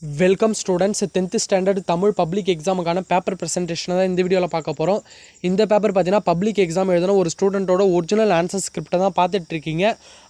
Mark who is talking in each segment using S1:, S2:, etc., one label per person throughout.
S1: Welcome students 10th standard Tamil public எக்ஸாமுக்கான paper ப்ரெசன்டேஷனை தான் இந்த வீடியோவில் பார்க்க போகிறோம். இந்த பேப்பர் பார்த்தீங்கன்னா பப்ளிக் எக்ஸாம் எழுதின ஒரு ஸ்டூடெண்ட்டோட ஒரிஜினல் ஆன்சர் ஸ்கிரிப்டை தான் பார்த்துட்டு இருக்கீங்க.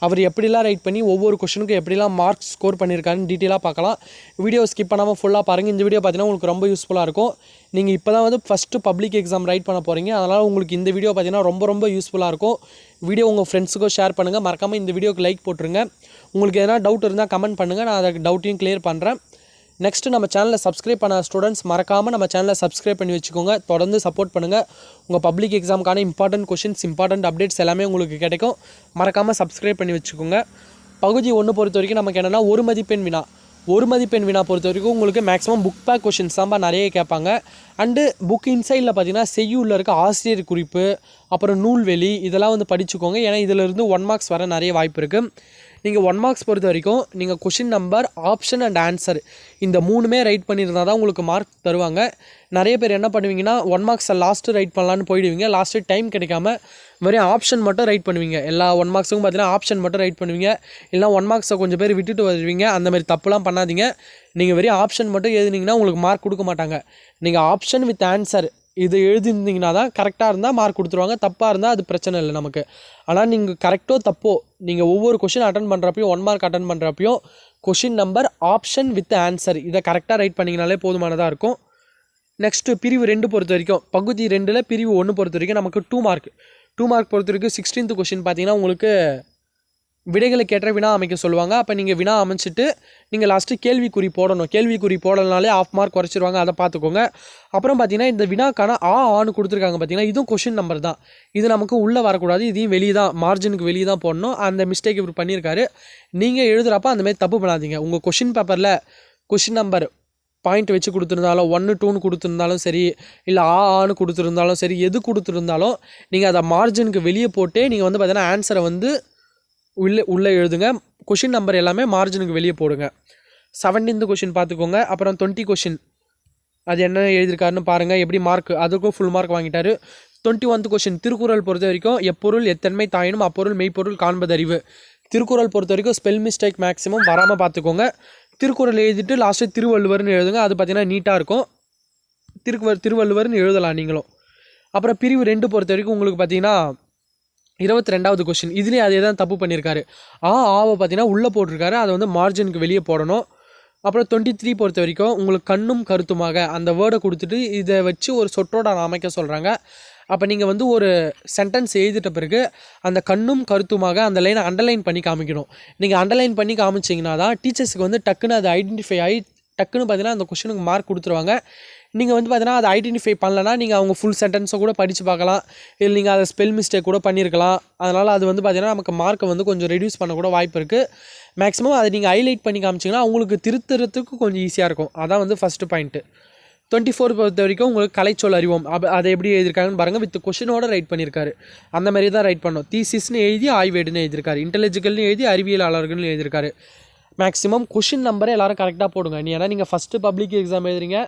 S1: அவர் எப்படிலாம் ரைட் பண்ணி ஒவ்வொரு கொஷனுக்கும் எப்படிலாம் மார்க்ஸ் ஸ்கோர் பண்ணியிருக்காருன்னு டீட்டெயிலாக பார்க்கலாம். வீடியோ ஸ்கிப் பண்ணாமல் ஃபுல்லாக பாருங்கள். இந்த வீடியோ பார்த்தீங்கன்னா உங்களுக்கு ரொம்ப யூஸ்ஃபுல்லாக இருக்கும். நீங்கள் இப்போ தான் வந்து ஃபஸ்ட்டு பப்ளிக் எக்ஸாம் ரைட் பண்ண போகிறீங்க. அதனால் உங்களுக்கு இந்த வீடியோ பார்த்தீங்கன்னா ரொம்ப யூஸ்ஃபுல்லாக இருக்கும். வீடியோ உங்கள் ஃப்ரெண்ட்ஸுக்கும் ஷேர் பண்ணுங்கள். மறக்காமல் இந்த வீடியோக்கு லைக் போட்டுருங்க. உங்களுக்கு எதனா டவுட் இருந்தால் கமெண்ட் பண்ணுங்கள். நான் அதை டவுட்டையும் கிளியர் பண்ணுறேன். நெக்ஸ்ட்டு நம்ம சேனலை சப்ஸ்கிரைப் பண்ண ஸ்டூடெண்ட்ஸ் மறக்காமல் நம்ம சேனலை சப்ஸ்கிரைப் பண்ணி வச்சுக்கோங்க. தொடர்ந்து சப்போர்ட் பண்ணுங்கள். உங்கள் பப்ளிக் எக்ஸாமுக்கான இம்பார்ட்டன்ட் கொஷின்ஸ், இம்பார்ட்டன்ட் அப்டேட்ஸ் எல்லாமே உங்களுக்கு கிடைக்கும். மறக்காமல் சப்ஸ்கிரைப் பண்ணி வச்சுக்கோங்க. பகுதி 1 பொறுத்த வரைக்கும் நமக்கு என்னென்னா ஒரு மதிப்பெண் வினா பொறுத்த வரைக்கும் உங்களுக்கு மேக்ஸிமம் புக் பேக் கொஷின்ஸ் தான் நிறைய கேட்பாங்க. அண்டு புக் இன்சைடில் பார்த்தீங்கன்னா செய்யுள்ள இருக்க ஆசிரியர் குறிப்பு, அப்புறம் நூல்வெளி இதெல்லாம் வந்து படிச்சுக்கோங்க. ஏன்னா இதிலிருந்து 1 மார்க்ஸ் வர நிறைய வாய்ப்பு இருக்குது. நீங்கள் 1 மார்க்ஸ் பொறுத்த வரைக்கும் நீங்கள் question number, option and answer இந்த 3மே ரைட் பண்ணியிருந்தால் தான் உங்களுக்கு மார்க் தருவாங்க. நிறைய பேர் என்ன பண்ணுவீங்கன்னா 1 மார்க்ஸை லாஸ்ட்டு ரைட் பண்ணலான்னு போயிடுவீங்க. லாஸ்ட்டு டைம் கிடைக்காம வெறும் ஆப்ஷன் மட்டும் ரைட் பண்ணுவீங்க. எல்லா 1 மார்க்ஸுக்கும் பார்த்தீங்கன்னா ஆப்ஷன் மட்டும் ரைட் பண்ணுவீங்க. இல்லைனா 1 மார்க்ஸை கொஞ்சம் பேர் விட்டுட்டு வருவீங்க. அந்த மாதிரி தப்புலாம் பண்ணாதீங்க. நீங்கள் வெறும் ஆப்ஷன் மட்டும் எழுதினீங்கன்னா உங்களுக்கு மார்க் கொடுக்க மாட்டாங்க. நீங்கள் ஆப்ஷன் வித் ஆன்சர் இது எழுதிருந்தீங்கன்னா தான் கரெக்டாக இருந்தால் மார்க் கொடுத்துருவாங்க. தப்பாக இருந்தால் அது பிரச்சனை இல்லை நமக்கு. ஆனால் நீங்கள் கரெக்டோ தப்போ நீங்கள் ஒவ்வொரு கொஷின் அட்டன் பண்ணுறப்பையும் 1 மார்க் அட்டன் பண்ணுறப்பையும் question number, option with answer இதை கரெக்டாக ரைட் பண்ணிங்கனாலே போதுமானதாக இருக்கும். நெக்ஸ்ட்டு பிரிவு 2 பொறுத்த வரைக்கும் பகுதி 2ல் பிரிவு 1 பொறுத்த வரைக்கும் நமக்கு 2 மார்க் பொறுத்த வரைக்கும் 16th கொஷின் பார்த்தீங்கன்னா உங்களுக்கு விடைகளுக்கு ஏற்ற வினா அமைக்க சொல்லுவாங்க. அப்போ நீங்கள் வினா அமைச்சிட்டு நீங்கள் லாஸ்ட்டு கேள்விக்குறி போடணும். கேள்விக்குறி போடலனாலே 1/2 மார்க் குறைச்சிருவாங்க. அதை பார்த்துக்கோங்க. அப்புறம் பார்த்தீங்கன்னா இந்த வினாக்கான ஆன்னு கொடுத்துருக்காங்க பார்த்தீங்கன்னா இதுவும் கொஷின் நம்பர் தான். இது நமக்கு உள்ளே வரக்கூடாது. இதையும் வெளியே தான், மார்ஜினுக்கு வெளியே தான் போடணும். அந்த மிஸ்டேக் இப்படி பண்ணியிருக்காரு. நீங்கள் எழுதுகிறப்ப அந்தமாதிரி தப்பு பண்ணாதீங்க. உங்கள் கொஷின் பேப்பரில் கொஷின் நம்பர் பாயிண்ட் வச்சு கொடுத்துருந்தாலும் 1, 2ன்னு கொடுத்துருந்தாலும் சரி, இல்லை ஆன்னு கொடுத்துருந்தாலும் சரி, எது கொடுத்துருந்தாலும் நீங்கள் அதை மார்ஜினுக்கு வெளியே போட்டே நீங்கள் வந்து பார்த்தீங்கன்னா ஆன்சரை வந்து உள்ளே எழுதுங்க. கொஷின் நம்பர் எல்லாமே மார்ஜினுக்கு வெளியே போடுங்க. 17th கொஷின் பார்த்துக்கோங்க. அப்புறம் 20 கொஷின் அது என்ன எழுதியிருக்காருன்னு பாருங்கள். எப்படி மார்க், அதுக்கும் ஃபுல் மார்க் வாங்கிட்டாரு. 21th கொஷின் திருக்குறள் பொறுத்த வரைக்கும் எப்பொருள் எத்தன்மை தாயினும் அப்பொருள் மெய்ப்பொருள் காண்பதறிவு. திருக்குறள் பொறுத்த வரைக்கும் ஸ்பெல் மிஸ்டேக் மேக்ஸிமம் வராமல் பார்த்துக்கோங்க. திருக்குறள் எழுதிட்டு லாஸ்ட்டு திருவள்ளுவர்னு எழுதுங்க. அது பார்த்தீங்கன்னா நீட்டாக இருக்கும். திருவள்ளுவர்னு எழுதலாம் நீங்களும். அப்புறம் பிரிவு 2 பொறுத்த வரைக்கும் உங்களுக்கு பார்த்தீங்கன்னா 22வது கொஷின் இதுலேயே அதே தான் தப்பு பண்ணியிருக்காரு. ஆவை பார்த்தீங்கன்னா உள்ளே போட்டிருக்காரு. அதை வந்து மார்ஜினுக்கு வெளியே போடணும். அப்புறம் 23 பொறுத்த வரைக்கும் உங்களுக்கு கண்ணும் கருத்துமாக அந்த வேர்டை கொடுத்துட்டு இதை வச்சு ஒரு சொற்றோட அமைக்க சொல்கிறாங்க. அப்போ நீங்கள் வந்து ஒரு சென்டென்ஸ் எழுதிட்ட பிறகு அந்த கண்ணும் கருத்துமாக அந்த லைனை அண்டர்லைன் பண்ணி காமிக்கணும். நீங்கள் அண்டர்லைன் பண்ணி காமிச்சிங்கன்னா தான் டீச்சர்ஸுக்கு வந்து டக்குன்னு அது ஐடென்டிஃபை ஆகி டக்குன்னு பார்த்தீங்கன்னா அந்த கொஷனுக்கு மார்க் கொடுத்துருவாங்க. நீங்கள் வந்து பார்த்தீங்கன்னா அதை ஐடென்டிஃபை பண்ணலன்னா நீங்கள் அவங்க ஃபுல் சென்டென்ஸை கூட படித்து பார்க்கலாம். இல்லை நீங்கள் அதை ஸ்பெல் மிஸ்டேக் கூட பண்ணியிருக்கலாம். அதனால் அது வந்து பார்த்தீங்கன்னா நமக்கு மார்க்கை வந்து கொஞ்சம் ரெடியூஸ் பண்ண கூட வாய்ப்பு இருக்குது. மேக்ஸிமம் அதை நீங்கள் ஹைலைட் பண்ணி காமிச்சிங்கன்னா அவங்களுக்கு திருத்துறதுக்கு கொஞ்சம் ஈஸியாக இருக்கும். அதான் வந்து ஃபஸ்ட்டு பாயிண்ட்டு. 24 பொறுத்த வரைக்கும் உங்களுக்கு கலைச்சொல் அறிவோம். அதை எப்படி எழுதியிருக்காங்கன்னு பாருங்கள். வித் கொஷினோட ரைட் பண்ணியிருக்காரு. அந்த மாதிரி தான் ரைட் பண்ணோம். தீசிஸ்னு எழுதி ஆய்வேடுன்னு எழுதியிருக்காரு. இன்டெலிஜிக்கல்னு எழுதி அறிவியலாளர்கள்னு எழுதியிருக்காரு. மேக்ஸிமம் கொஷின் நம்பரை எல்லோரும் கரெக்டாக போடுங்க. ஏன்னா நீங்கள் ஃபஸ்ட்டு பப்ளிக் எக்ஸாம் எழுதுறீங்க.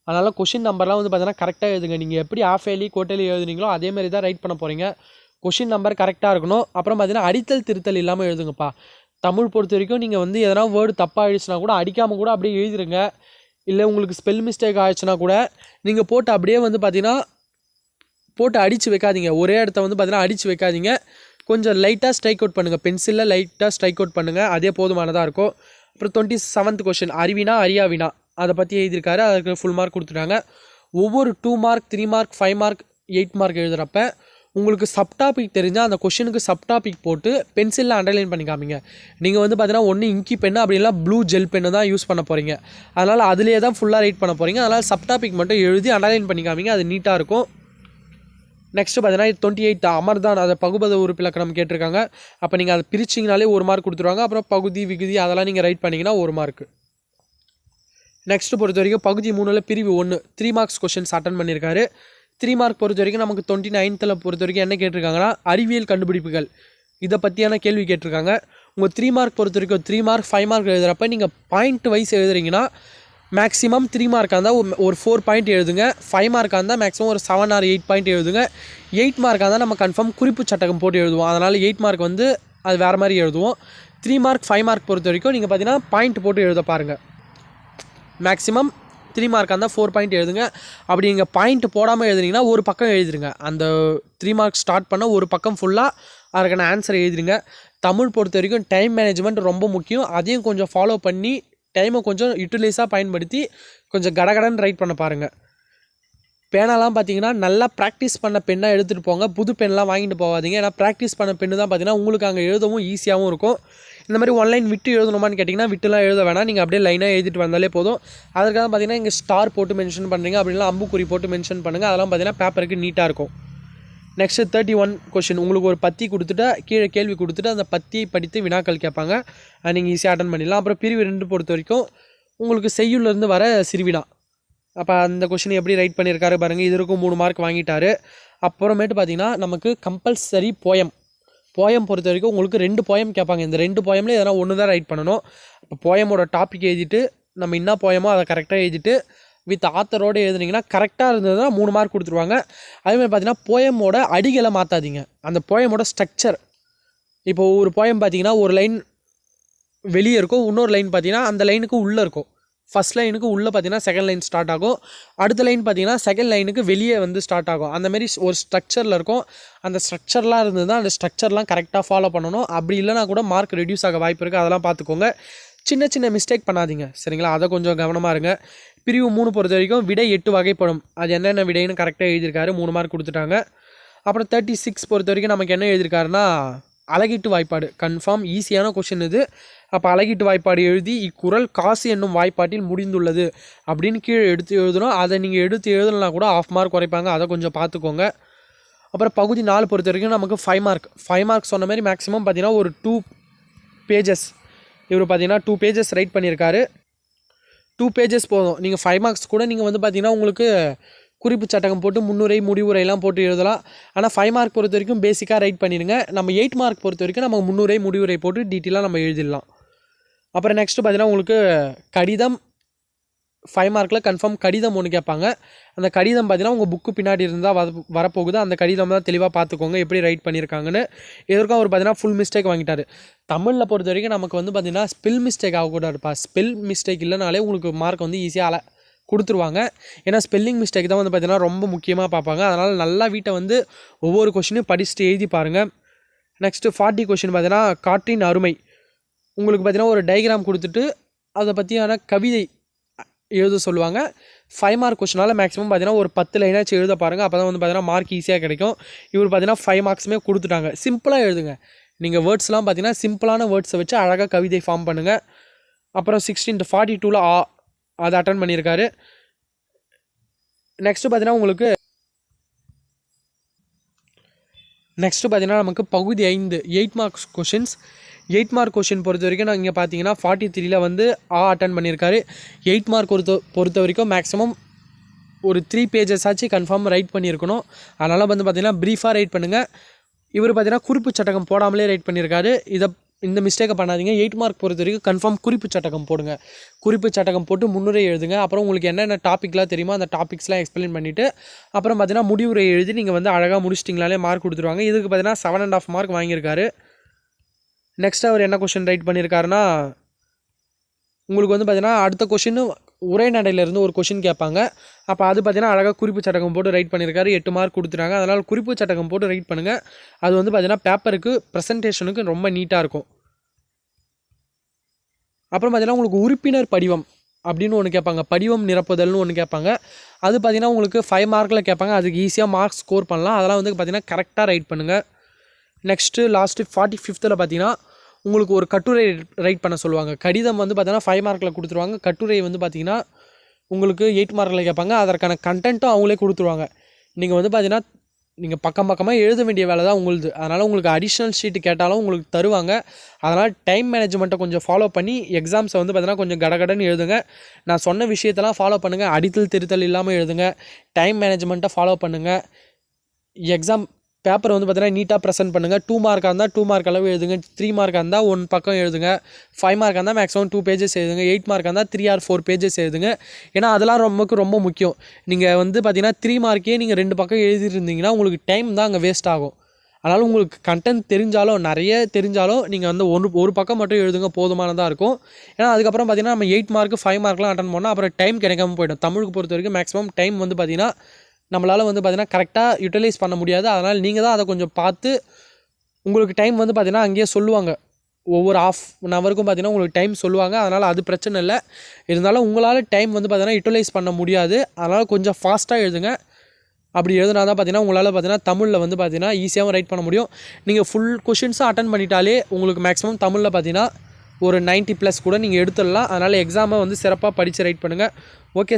S1: அதனால் கொஷின் நம்பர்லாம் வந்து பார்த்தீங்கன்னா கரெக்டாக எழுதுங்க. நீங்கள் எப்படி ஆஃப் ஏலி கோட்டலி எழுதுனீங்களோ அதேமாதிரி தான் ரைட் பண்ண போகிறீங்க. கொஷின் நம்பர் கரெக்டாக இருக்கணும். அப்புறம் பார்த்தீங்கன்னா அடித்தல் திருத்தல் இல்லாமல் எழுதுங்கப்பா. தமிழ் பொறுத்த வரைக்கும் நீங்கள் வந்து எதனா வேர்டு தப்பாக ஆகிடுச்சுன்னா கூட அடிக்காமல் கூட அப்படியே எழுதிருங்க. இல்லை உங்களுக்கு ஸ்பெல் மிஸ்டேக் ஆகிடுச்சுன்னா கூட நீங்கள் போட்டு அப்படியே வந்து பார்த்தீங்கன்னா போட்டு அடித்து வைக்காதீங்க. ஒரே இடத்த வந்து பார்த்தீங்கன்னா அடித்து வைக்காதீங்க. கொஞ்சம் லைட்டாக ஸ்ட்ரைக் அவுட் பண்ணுங்கள். பென்சிலில் லைட்டாக ஸ்ட்ரைக் அவுட் பண்ணுங்கள். அதே போதுமானதாக இருக்கும். அப்புறம் 27th கொஷின் அறிவினா அறியாவினா அதை பற்றி எழுதியிருக்காரு. அதுக்கு ஃபுல் மார்க் கொடுத்துட்டாங்க. ஒவ்வொரு 2 மார்க், 3 மார்க், 5 மார்க், 8 மார்க் எழுதுகிறப்ப உங்களுக்கு சப்டாபிக் தெரிஞ்சால் அந்த கொஷனுக்கு சப்டாபிக் போட்டு பென்சிலில் அண்டர்லைன் பண்ணி காமிங்க. நீங்கள் வந்து பார்த்தீங்கன்னா ஒன்று இங்கி பென்னு அப்படி இல்லை ப்ளூ ஜெல் பென்னு தான் யூஸ் பண்ண போகிறீங்க. அதனால் அதிலே தான் ஃபுல்லாக ரைட் பண்ண போகிறீங்க. அதனால் சப்டாபிக் மட்டும் எழுதி அண்டர்லைன் பண்ணி காமிங்க. அது நீட்டாக இருக்கும். நெக்ஸ்ட்டு பார்த்தீங்கன்னா 28 அமர்தான் அதை பகுபத உறுப்பிலக்கணம் கேட்டிருக்காங்க. அப்போ நீங்கள் அதை பிரிச்சிங்கனாலே 1 மார்க் கொடுத்துருவாங்க. அப்புறம் பகுதி விகுதி அதெல்லாம் நீங்கள் ரைட் பண்ணிங்கன்னா 1 மார்க்கு. நெக்ஸ்ட்டு பொறுத்த வரைக்கும் பகுதி 3ல் பிரிவு 1 3 மார்க்ஸ் கொஷின்ஸ் அட்டன் பண்ணியிருக்காரு. 3 மார்க் பொறுத்த வரைக்கும் நமக்கு 29th பொறுத்த வரைக்கும் என்ன கேட்டிருக்காங்கன்னா அறிவியல் கண்டுபிடிப்புகள் இதை பற்றியான கேள்வி கேட்டிருக்காங்க. உங்கள் 3 மார்க் பொறுத்த வரைக்கும் 3 மார்க் 5 மார்க் எழுதுகிறப்ப நீங்கள் பாயிண்ட் வைஸ் எழுதுறீங்கன்னா மேக்ஸிமம் 3 மார்க்காக இருந்தால் ஒரு 4 பாயிண்ட் எழுதுங்க. 5 மார்க்காக இருந்தால் மேக்ஸிமம் ஒரு 7 or 8 பாயிண்ட் எழுதுங்க. 8 மார்க்காக இருந்தால் நம்ம கன்ஃபார்ம் குறிப்பு சட்டகம் போட்டு எழுதுவோம். அதனால் 8 மார்க் வந்து அது வேறு மாதிரி எழுதுவோம். 3 மார்க் 5 மார்க் பொறுத்த வரைக்கும் நீங்கள் பார்த்தீங்கன்னா பாயிண்ட் போட்டு எழுத பாருங்கள். மேக்ஸிமம் 3 மார்க்காக இருந்தால் 4 பாயிண்ட் எழுதுங்க. அப்படி நீங்கள் பாயிண்ட் போடாமல் எழுதுனீங்கன்னா ஒரு பக்கம் எழுதிருங்க. அந்த 3 மார்க் ஸ்டார்ட் பண்ண ஒரு பக்கம் ஃபுல்லாக அதுக்கான ஆன்சர் எழுதிருங்க. தமிழ் பொறுத்த வரைக்கும் டைம் மேனேஜ்மெண்ட் ரொம்ப முக்கியம். அதையும் கொஞ்சம் ஃபாலோ பண்ணி டைமை கொஞ்சம் யூட்டிலைஸாக பயன்படுத்தி கொஞ்சம் கடகடன்னு ரைட் பண்ண பாருங்கள். பேனாலாம் பார்த்தீங்கன்னா நல்லா ப்ராக்டிஸ் பண்ண பெண்ணாக எடுத்துகிட்டு போங்க. புது பெண்ணெலாம் வாங்கிட்டு போகாதீங்க. ஏன்னா ப்ராக்டிஸ் பண்ண பெண்ணு தான் பார்த்தீங்கன்னா உங்களுக்கு அங்கே எழுதவும் ஈஸியாகவும் இருக்கும். இந்த மாதிரி ஒன்லைன் விட்டு எழுதணுமான்னு கேட்டிங்கன்னா விட்டுலாம் எழுத வேணாம். நீங்கள் அப்படியே லைனாக எழுதிட்டு வந்தாலே போதும். அதுக்காக பார்த்தீங்கன்னா இங்கே ஸ்டார் போட்டு மென்ஷன் பண்ணுறீங்க, அப்படின்னா அம்புக்குறி போட்டு மென்ஷன் பண்ணுங்கள். அதெல்லாம் பார்த்தீங்கன்னா பேப்பருக்கு நீட்டாக இருக்கும். Next 31 question. உங்களுக்கு ஒரு பத்தி கொடுத்துட்டு கீழே கேள்வி கொடுத்துட்டு அந்த பத்தியை படித்து வினாக்கள் கேட்பாங்க. நீங்கள் ஈஸியாக அட்டன் பண்ணிடலாம். அப்புறம் பிரிவு 2 பொறுத்த வரைக்கும் உங்களுக்கு செய்யுள்லேருந்து வர சிறுவினா. அப்போ அந்த கொஷின் எப்படி ரைட் பண்ணியிருக்காரு பாருங்கள். இதற்கும் 3 மார்க் வாங்கிட்டார். அப்புறமேட்டு பார்த்தீங்கன்னா நமக்கு கம்பல்சரி போயம் பொறுத்த வரைக்கும் உங்களுக்கு 2 போயம் கேட்பாங்க. இந்த 2 போயமில் எதனா ஒன்று தான் ரைட் பண்ணணும். இப்போ போயமோட டாபிக் எழுதிட்டு நம்ம என்ன போயமோ அதை கரெக்டாக எழுதிட்டு வித் ஆத்தரோடு எழுதுனீங்கன்னா கரெக்டாக இருந்ததுன்னா 3 மார்க் கொடுத்துருவாங்க. அதேமாதிரி பார்த்தீங்கன்னா போயமோட அடிகளை மாற்றாதீங்க. அந்த போயமோட ஸ்ட்ரக்சர், இப்போது ஒரு போயம் பார்த்தீங்கன்னா ஒரு லைன் வெளியே இருக்கும், இன்னொரு லைன் பார்த்தீங்கன்னா அந்த லைனுக்கு உள்ளே இருக்கும். ஃபஸ்ட் லைனுக்கு உள்ளே பார்த்தீங்கன்னா செகண்ட் லைன் ஸ்டார்ட் ஆகும், அடுத்த லைன் பார்த்தீங்கன்னா செகண்ட் லைனுக்கு வெளியே வந்து ஸ்டார்ட் ஆகும். அந்தமாரி ஒரு ஸ்ட்ரக்சரில் இருக்கும். அந்த ஸ்ட்ரக்சர்லாம் இருந்தது தான் அந்த ஸ்ட்ரக்சர்லாம் கரெக்டாக ஃபாலோ பண்ணணும். அப்படி இல்லைனா கூட மார்க் ரெடியூஸ் ஆக வாய்ப்பு இருக்குது. அதெல்லாம் பார்த்துக்கோங்க. சின்ன சின்ன மிஸ்டேக் பண்ணாதீங்க, சரிங்களா? அதை கொஞ்சம் கவனமாக இருங்க. பிரிவு 3 பொறுத்த வரைக்கும் விடை 8 வகைப்படும். அது என்னென்ன விடைன்னு கரெக்டாக எழுதியிருக்காரு, 3 மார்க் கொடுத்துட்டாங்க. அப்புறம் 36 பொறுத்த வரைக்கும் நமக்கு என்ன எழுதியிருக்காருன்னா அழகீட்டு வாய்ப்பாடு. கன்ஃபார்ம் ஈஸியான கொஷின் இது. அப்போ அழகீட்டு வாய்ப்பாடு எழுதி இக்குறள் காசு என்னும் வாய்ப்பாட்டில் முடிந்துள்ளது அப்படின்னு கீழே எடுத்து எழுதணும். அதை நீங்கள் எடுத்து எழுதலைனா கூட 1/2 மார்க் குறைப்பாங்க. அதை கொஞ்சம் பார்த்துக்கோங்க. அப்புறம் பகுதி 4 பொறுத்த வரைக்கும் நமக்கு 5 மார்க் சொன்ன மாதிரி மேக்ஸிமம் பார்த்தீங்கன்னா ஒரு 2 பேஜஸ். இவர் பார்த்தீங்கன்னா 2 பேஜஸ் ரைட் பண்ணியிருக்காரு. 2 பேஜஸ் போதும். நீங்கள் 5 மார்க்ஸ் கூட நீங்கள் வந்து பார்த்தீங்கன்னா உங்களுக்கு குறிப்பு சட்டகம் போட்டு முன்னுரை முடிவுரையெல்லாம் போட்டு எழுதலாம். ஆனால் 5 மார்க் பொறுத்த வரைக்கும் பேசிக்காக ரைட் பண்ணிடுங்க. நம்ம 8 மார்க் பொறுத்த வரைக்கும் நம்ம முன்னுரை முடிவுரை போட்டு டீட்டெயிலாக நம்ம எழுதிடலாம். அப்புறம் நெக்ஸ்ட்டு பார்த்தீங்கன்னா உங்களுக்கு கடிதம் 5 மார்க்கில் கன்ஃபார்ம் கடிதம் ஒன்று கேட்பாங்க. அந்த கடிதம் பார்த்தீங்கன்னா உங்கள் புக்கு பின்னாடி இருந்தால் வரப்போகுது. அந்த கடிதம் தான் தெளிவாக பார்த்துக்கோங்க எப்படி ரைட் பண்ணியிருக்காங்கன்னு. எதற்கும் அவர் பார்த்தீங்கன்னா ஃபுல் மிஸ்டேக் வாங்கிட்டார். தமிழில் பொறுத்த வரைக்கும் நமக்கு வந்து பார்த்தீங்கன்னா ஸ்பெல் மிஸ்டேக் ஆகக்கூடாதுப்பா. ஸ்பெல் மிஸ்டேக் இல்லைனாலே உங்களுக்கு மார்க் வந்து ஈஸியாக கொடுத்துருவாங்க. ஏன்னா ஸ்பெல்லிங் மிஸ்டேக் தான் வந்து பார்த்தீங்கன்னா ரொம்ப முக்கியமாக பார்ப்பாங்க. அதனால் நல்லா வீட்டை வந்து ஒவ்வொரு கொஷினும் படிச்சுட்டு எழுதி பாருங்கள். நெக்ஸ்ட்டு 40 கொஷின் பார்த்தீங்கன்னா காற்றின் அருமை. உங்களுக்கு பார்த்தீங்கன்னா ஒரு டயக்ராம் கொடுத்துட்டு அதை பற்றியான கவிதை எழுத சொல்லுவாங்க. 5 மார்க் கொஷினால் மேக்ஸிமம் பார்த்தீங்கன்னா ஒரு 10 லைனாச்சும் எழுத பாருங்கள். அப்போ தான் வந்து பார்த்தீங்கன்னா மார்க் ஈஸியாக கிடைக்கும். இவர் பார்த்தீங்கன்னா 5 மார்க்ஸுமே கொடுத்துட்டாங்க. சிம்பிளாக எழுதுங்க. நீங்கள் வேர்ட்ஸ்லாம் பார்த்தீங்கன்னா சிம்பிளான வேர்ட்ஸை வச்சு அழகாக கவிதை ஃபார்ம் பண்ணுங்கள். அப்புறம் 16-42 அதை அட்டன் பண்ணியிருக்காரு. நெக்ஸ்ட்டு பார்த்தீங்கன்னா நமக்கு பகுதி 5 8 மார்க்ஸ் கொஷின்ஸ். 8 மார்க் கொஷின் பொறுத்த வரைக்கும் நான் இங்கே பார்த்தீங்கன்னா 43 வந்து அட்டன் பண்ணியிருக்காரு. 8 மார்க் பொறுத்த வரைக்கும் மேக்ஸிமம் ஒரு 3 பேஜஸ் ஆச்சு கன்ஃபார்ம் ரைட் பண்ணியிருக்கணும். அதனால் வந்து பார்த்தீங்கன்னா ப்ரீஃபாக ரைட் பண்ணுங்கள். இவர் பார்த்தீங்கன்னா குறிப்பு சட்டகம் போடாமலே ரைட் பண்ணியிருக்காரு. இந்த மிஸ்டேக்கை பண்ணாதீங்க. 8 மார்க் பொறுத்த வரைக்கும் கன்ஃபார்ம் குறிப்பு சட்டகம் போடுங்க. குறிப்பு சட்டகம் போட்டு முன்னுரை எழுதுங்க. அப்புறம் உங்களுக்கு என்னென்ன டாப்பிக்லாம் தெரியுமோ அந்த டாபிக்ஸ்லாம் எக்ஸ்பிளைன் பண்ணிவிட்டு அப்புறம் பார்த்தீங்கன்னா முடிவுரை எழுதி நீங்கள் வந்து அழகாக முடிச்சிட்டிங்களாலே மார்க் கொடுத்துருவாங்க. இதுக்கு பார்த்தீங்கன்னா 7.5 மார்க் வாங்கியிருக்காரு. நெக்ஸ்ட் அவர் என்ன கொஷின் ரைட் பண்ணியிருக்காருன்னா உங்களுக்கு வந்து பார்த்தீங்கன்னா அடுத்த கொஷின் உரைநடையிலேருந்து ஒரு கொஷின் கேட்பாங்க. அப்போ அது பார்த்தீங்கன்னா அழகாக குறிப்பு சட்டகம் போட்டு ரைட் பண்ணியிருக்காரு. 8 மார்க் கொடுத்துட்டாங்க. அதனால் குறிப்பு சட்டகம் போட்டு ரைட் பண்ணுங்கள். அது வந்து பார்த்தீங்கன்னா பேப்பருக்கு ப்ரெசன்டேஷனுக்கு ரொம்ப நீட்டாக இருக்கும். அப்புறம் பார்த்தீங்கன்னா உங்களுக்கு உறுப்பினர் படிவம் அப்படின்னு ஒன்று கேட்பாங்க. படிவம் நிரப்புதல்னு ஒன்று கேட்பாங்க. அது பார்த்தீங்கன்னா உங்களுக்கு 5 மார்க்கில் கேட்பாங்க. அதுக்கு ஈஸியாக மார்க் ஸ்கோர் பண்ணலாம். அதெல்லாம் வந்து பார்த்தீங்கன்னா கரெக்டாக ரைட் பண்ணுங்கள். நெக்ஸ்ட்டு லாஸ்ட்டு 45th பார்த்தீங்கன்னா உங்களுக்கு ஒரு கட்டுரை ரைட் பண்ண சொல்லுவாங்க. கடிதம் வந்து பார்த்தீங்கன்னா 5 மார்க்கில் கொடுத்துருவாங்க. கட்டுரை வந்து பார்த்தீங்கன்னா உங்களுக்கு 8 மார்க்கில் கேட்பாங்க. அதற்கான கண்டென்ட்டும் அவங்களே கொடுத்துருவாங்க. நீங்கள் வந்து பார்த்தீங்கன்னா நீங்கள் பக்கமாக எழுத வேண்டிய வேலை தான் உங்களுது. அதனால் உங்களுக்கு அடிஷ்னல் ஷீட்டு கேட்டாலும் உங்களுக்கு தருவாங்க. அதனால் டைம் மேனேஜ்மெண்ட்டை கொஞ்சம் ஃபாலோ பண்ணி எக்ஸாம்ஸை வந்து பார்த்தீங்கன்னா கொஞ்சம் கடகடன்னு எழுதுங்க. நான் சொன்ன விஷயத்தெல்லாம் ஃபாலோ பண்ணுங்கள். அடித்தல் திருத்தல் இல்லாமல் எழுதுங்க. டைம் மேனேஜ்மெண்ட்டை ஃபாலோ பண்ணுங்கள். எக்ஸாம் பேப்பர் வந்து பார்த்தீங்கன்னா நீட்டாக ப்ரெசென்ட் பண்ணுங்கள். 2 மார்க்காக இருந்தால் 2 மார்க் அளவு எழுதுங்க. 3 மார்க்காக இருந்தால் 1 பக்கம் எழுதுங்க. 5 மார்க்காக இருந்தால் மேக்ஸிமம் 2 பேஜஸ் எழுதுங்க. 8 மார்க்காக இருந்தால் 3 or 4 பேஜஸ் எழுதுங்க. ஏன்னா அதெல்லாம் ரொம்ப முக்கியம். நீங்கள் வந்து பார்த்தீங்கன்னா 3 மார்க்கே நீங்கள் 2 பக்கம் எழுதிருந்தீங்கன்னா உங்களுக்கு டைம் தான் அங்கே வேஸ்ட் ஆகும். அதனால் உங்களுக்கு கண்டென்ட் தெரிஞ்சாலும் நிறைய தெரிஞ்சாலும் நீங்கள் வந்து ஒரு பக்கம் மட்டும் எழுதுங்க போதுமானதாக இருக்கும். ஏன்னா அதுக்கப்புறம் பார்த்தீங்கன்னா நம்ம 8 மார்க்கு 5 மார்க்லாம் அட்டன் பண்ணால் அப்புறம் டைம் கிடைக்காம போய்டும். தமிழுக்கு பொறுத்த வரைக்கும் மேக்ஸிமம் டைம் வந்து பார்த்தீங்கன்னா நம்மளால் வந்து பார்த்தீங்கன்னா கரெக்டாக யூட்டிலைஸ் பண்ண முடியாது. அதனால் நீங்கள் தான் அதை கொஞ்சம் பார்த்து உங்களுக்கு டைம் வந்து பார்த்தீங்கன்னா அங்கேயே சொல்லுவாங்க. ஒவ்வொரு ½ ஹவருக்கும் பார்த்தீங்கன்னா உங்களுக்கு டைம் சொல்லுவாங்க. அதனால் அது பிரச்சனை இல்லை. இருந்தாலும் உங்களால் டைம் வந்து பார்த்தீங்கன்னா யூட்டிலைஸ் பண்ண முடியாது. அதனால் கொஞ்சம் ஃபாஸ்ட்டாக எழுதுங்க. அப்படி எழுதுனா தான் பார்த்தீங்கன்னா உங்களால் பார்த்தீங்கன்னா தமிழில் வந்து பார்த்தீங்கன்னா ஈஸியாகவும் ரைட் பண்ண முடியும். நீங்கள் ஃபுல் கொஷின்ஸும் அட்டன் பண்ணிட்டாலே உங்களுக்கு மேக்ஸிமம் தமிழில் பார்த்தீங்கன்னா ஒரு 90+ கூட நீங்கள் எடுத்துடலாம். அதனால் எக்ஸாமை வந்து சிறப்பாக படித்து ரைட் பண்ணுங்கள். ஓகே.